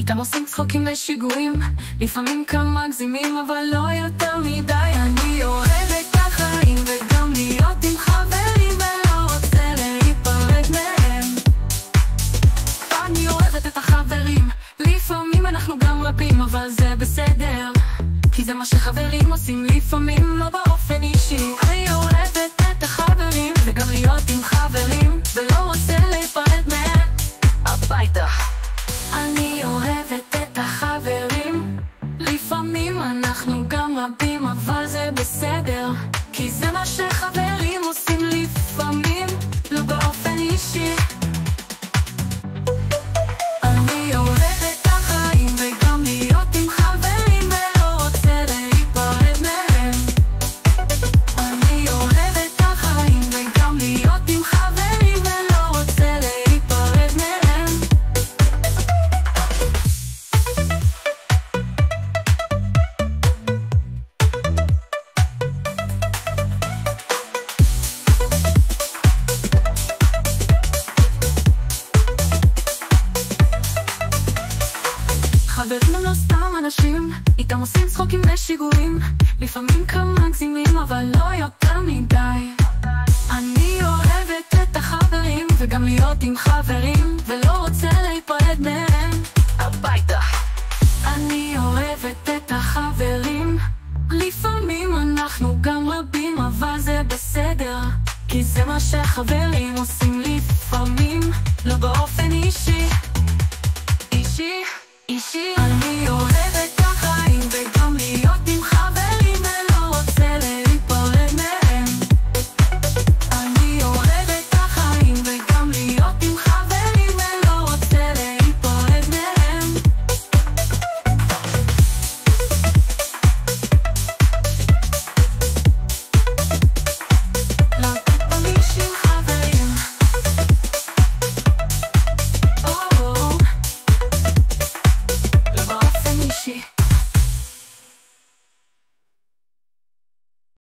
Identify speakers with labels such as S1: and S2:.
S1: איתם עושים צחוקים ושיגועים, לפעמים כמה מגזימים אבל לא יותר מדי. אני אוהב את החיים וגם להיות עם חברים ולא רוצה להיפרד מהם. אני אוהבת את החברים, לפעמים אנחנו גם רבים אבל זה בסדר, כי זה מה שחברים עושים, לפעמים לא באופן אישי. אני אוהבת את החברים וגם להיות עם חברים ולא רוצה להיפרד מהם הביתה. אני אוהבת את החברים, לפעמים אנחנו גם רבים אבל זה בסדר, כי זה מה שחברים עושים, לפעמים לא באופן אישי. אני אוהבת את החיים וגם להיות עם חברים ולא רוצה להיפרד מהם. אני אוהבת את החיים וגם להיות עם חברים ולא רוצה להיפרד מהם. חברים הם לא סתם אנשים, איתם עושים צחוקים ושיגועים, לפעמים כמה מגזימים אבל לא יותר מדי. אני אוהבת את החברים וגם להיות עם חברים ולא רוצה להיפרד מהם הביתה. אני אוהבת את החברים, לפעמים אנחנו גם רבים אבל זה בסדר, כי זה מה שחברים עושים, לפעמים לא באופן אישי. אישי, אישי. אני